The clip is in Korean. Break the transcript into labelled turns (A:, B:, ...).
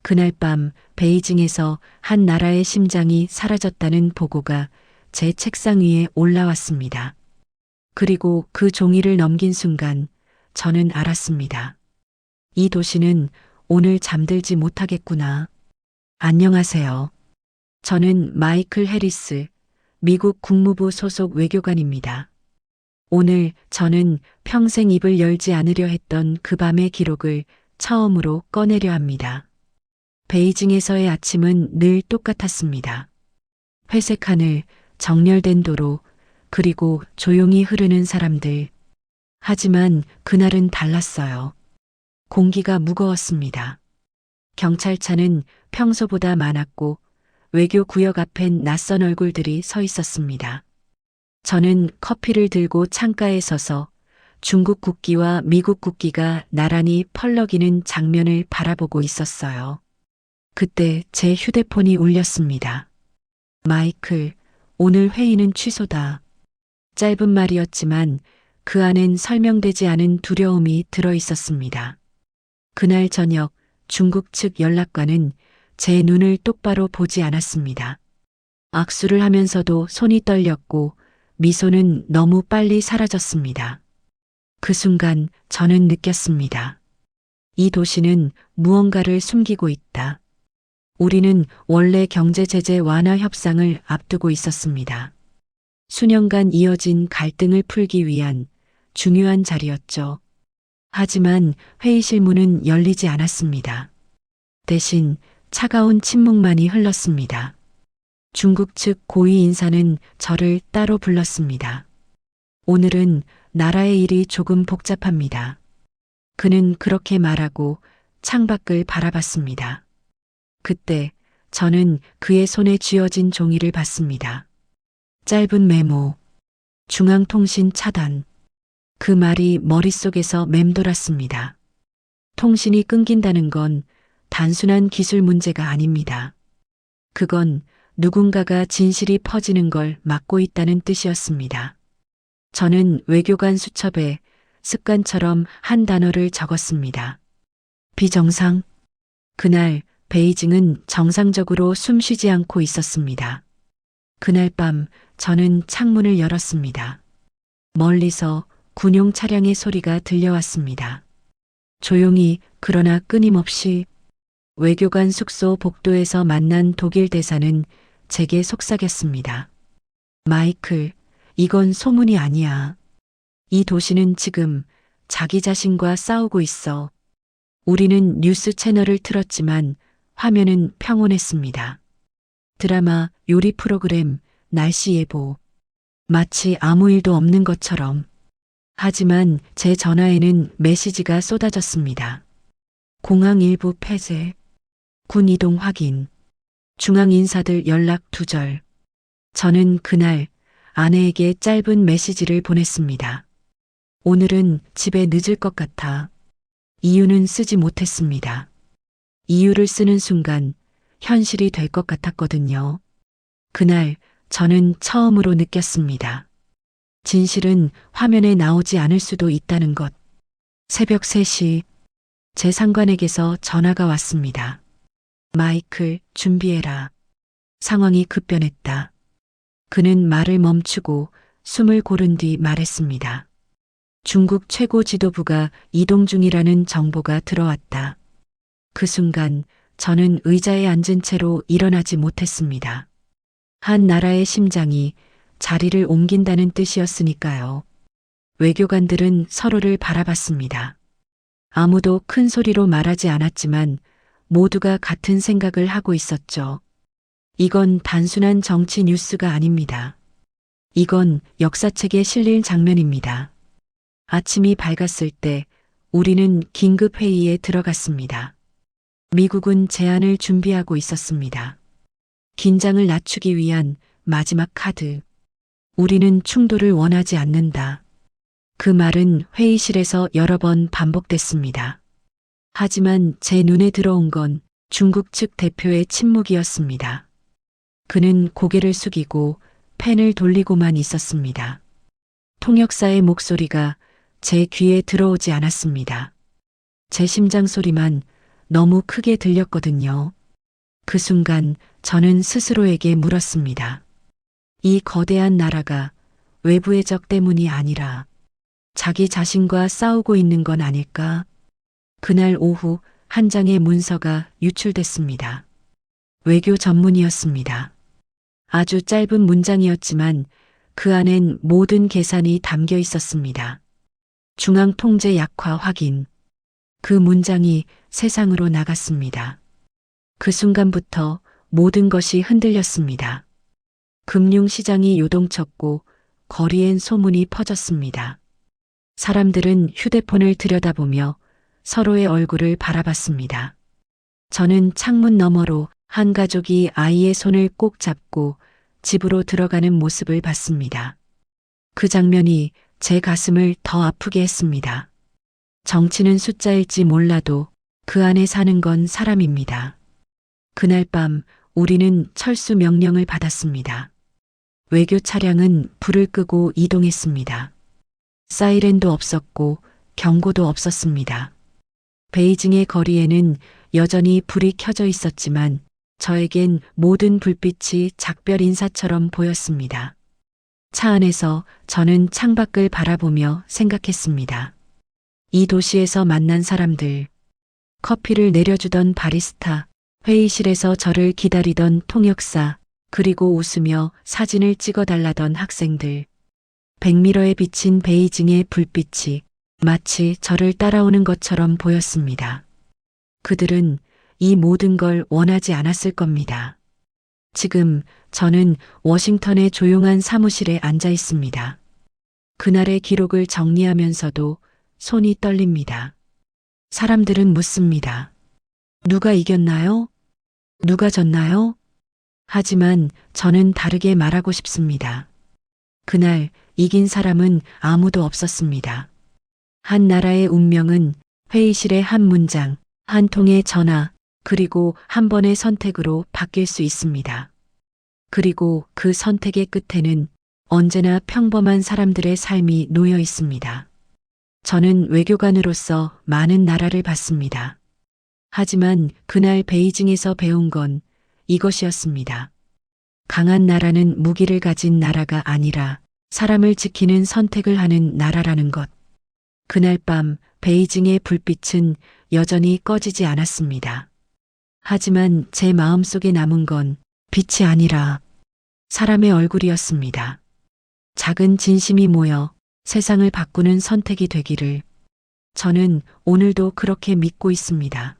A: 그날 밤 베이징에서 한 나라의 심장이 사라졌다는 보고가 제 책상 위에 올라왔습니다. 그리고 그 종이를 넘긴 순간 저는 알았습니다. 이 도시는 오늘 잠들지 못하겠구나. 안녕하세요. 저는 마이클 해리스, 미국 국무부 소속 외교관입니다. 오늘 저는 평생 입을 열지 않으려 했던 그 밤의 기록을 처음으로 꺼내려 합니다. 베이징에서의 아침은 늘 똑같았습니다. 회색 하늘, 정렬된 도로, 그리고 조용히 흐르는 사람들. 하지만 그날은 달랐어요. 공기가 무거웠습니다. 경찰차는 평소보다 많았고 외교 구역 앞엔 낯선 얼굴들이 서 있었습니다. 저는 커피를 들고 창가에 서서 중국 국기와 미국 국기가 나란히 펄럭이는 장면을 바라보고 있었어요. 그때 제 휴대폰이 울렸습니다. 마이클, 오늘 회의는 취소다. 짧은 말이었지만 그 안엔 설명되지 않은 두려움이 들어 있었습니다. 그날 저녁 중국 측 연락관은 제 눈을 똑바로 보지 않았습니다. 악수를 하면서도 손이 떨렸고 미소는 너무 빨리 사라졌습니다. 그 순간 저는 느꼈습니다. 이 도시는 무언가를 숨기고 있다. 우리는 원래 경제 제재 완화 협상을 앞두고 있었습니다. 수년간 이어진 갈등을 풀기 위한 중요한 자리였죠. 하지만 회의실 문은 열리지 않았습니다. 대신 차가운 침묵만이 흘렀습니다. 중국 측 고위 인사는 저를 따로 불렀습니다. 오늘은 나라의 일이 조금 복잡합니다. 그는 그렇게 말하고 창밖을 바라봤습니다. 그때 저는 그의 손에 쥐어진 종이를 봤습니다. 짧은 메모, 중앙통신 차단. 그 말이 머릿속에서 맴돌았습니다. 통신이 끊긴다는 건 단순한 기술 문제가 아닙니다. 그건 누군가가 진실이 퍼지는 걸 막고 있다는 뜻이었습니다. 저는 외교관 수첩에 습관처럼 한 단어를 적었습니다. 비정상. 그날 베이징은 정상적으로 숨 쉬지 않고 있었습니다. 그날 밤 저는 창문을 열었습니다. 멀리서 군용 차량의 소리가 들려왔습니다. 조용히 그러나 끊임없이. 외교관 숙소 복도에서 만난 독일 대사는 제게 속삭였습니다. 마이클, 이건 소문이 아니야. 이 도시는 지금 자기 자신과 싸우고 있어. 우리는 뉴스 채널을 틀었지만 화면은 평온했습니다. 드라마, 요리 프로그램, 날씨 예보. 마치 아무 일도 없는 것처럼. 하지만 제 전화에는 메시지가 쏟아졌습니다. 공항 일부 폐쇄. 군 이동 확인. 중앙 인사들 연락 두절. 저는 그날 아내에게 짧은 메시지를 보냈습니다. 오늘은 집에 늦을 것 같아. 이유는 쓰지 못했습니다. 이유를 쓰는 순간 현실이 될 것 같았거든요. 그날 저는 처음으로 느꼈습니다. 진실은 화면에 나오지 않을 수도 있다는 것. 새벽 3시 제 상관에게서 전화가 왔습니다. 마이클, 준비해라. 상황이 급변했다. 그는 말을 멈추고 숨을 고른 뒤 말했습니다. 중국 최고 지도부가 이동 중이라는 정보가 들어왔다. 그 순간 저는 의자에 앉은 채로 일어나지 못했습니다. 한 나라의 심장이 자리를 옮긴다는 뜻이었으니까요. 외교관들은 서로를 바라봤습니다. 아무도 큰 소리로 말하지 않았지만 모두가 같은 생각을 하고 있었죠. 이건 단순한 정치 뉴스가 아닙니다. 이건 역사책에 실릴 장면입니다. 아침이 밝았을 때 우리는 긴급 회의에 들어갔습니다. 미국은 제안을 준비하고 있었습니다. 긴장을 낮추기 위한 마지막 카드. 우리는 충돌을 원하지 않는다. 그 말은 회의실에서 여러 번 반복됐습니다. 하지만 제 눈에 들어온 건 중국 측 대표의 침묵이었습니다. 그는 고개를 숙이고 펜을 돌리고만 있었습니다. 통역사의 목소리가 제 귀에 들어오지 않았습니다. 제 심장 소리만 너무 크게 들렸거든요. 그 순간 저는 스스로에게 물었습니다. 이 거대한 나라가 외부의 적 때문이 아니라 자기 자신과 싸우고 있는 건 아닐까? 그날 오후 한 장의 문서가 유출됐습니다. 외교 전문이었습니다. 아주 짧은 문장이었지만 그 안엔 모든 계산이 담겨 있었습니다. 중앙 통제 약화 확인. 그 문장이 세상으로 나갔습니다. 그 순간부터 모든 것이 흔들렸습니다. 금융시장이 요동쳤고 거리엔 소문이 퍼졌습니다. 사람들은 휴대폰을 들여다보며 서로의 얼굴을 바라봤습니다. 저는 창문 너머로 한 가족이 아이의 손을 꼭 잡고 집으로 들어가는 모습을 봤습니다. 그 장면이 제 가슴을 더 아프게 했습니다. 정치는 숫자일지 몰라도 그 안에 사는 건 사람입니다. 그날 밤 우리는 철수 명령을 받았습니다. 외교 차량은 불을 끄고 이동했습니다. 사이렌도 없었고 경고도 없었습니다. 베이징의 거리에는 여전히 불이 켜져 있었지만 저에겐 모든 불빛이 작별 인사처럼 보였습니다. 차 안에서 저는 창밖을 바라보며 생각했습니다. 이 도시에서 만난 사람들, 커피를 내려주던 바리스타, 회의실에서 저를 기다리던 통역사, 그리고 웃으며 사진을 찍어달라던 학생들. 백미러에 비친 베이징의 불빛이 마치 저를 따라오는 것처럼 보였습니다. 그들은 이 모든 걸 원하지 않았을 겁니다. 지금 저는 워싱턴의 조용한 사무실에 앉아 있습니다. 그날의 기록을 정리하면서도 손이 떨립니다. 사람들은 묻습니다. 누가 이겼나요? 누가 졌나요? 하지만 저는 다르게 말하고 싶습니다. 그날 이긴 사람은 아무도 없었습니다. 한 나라의 운명은 회의실의 한 문장, 한 통의 전화, 그리고 한 번의 선택으로 바뀔 수 있습니다. 그리고 그 선택의 끝에는 언제나 평범한 사람들의 삶이 놓여 있습니다. 저는 외교관으로서 많은 나라를 봤습니다. 하지만 그날 베이징에서 배운 건 이것이었습니다. 강한 나라는 무기를 가진 나라가 아니라 사람을 지키는 선택을 하는 나라라는 것. 그날 밤 베이징의 불빛은 여전히 꺼지지 않았습니다. 하지만 제 마음속에 남은 건 빛이 아니라 사람의 얼굴이었습니다. 작은 진심이 모여 세상을 바꾸는 선택이 되기를 저는 오늘도 그렇게 믿고 있습니다.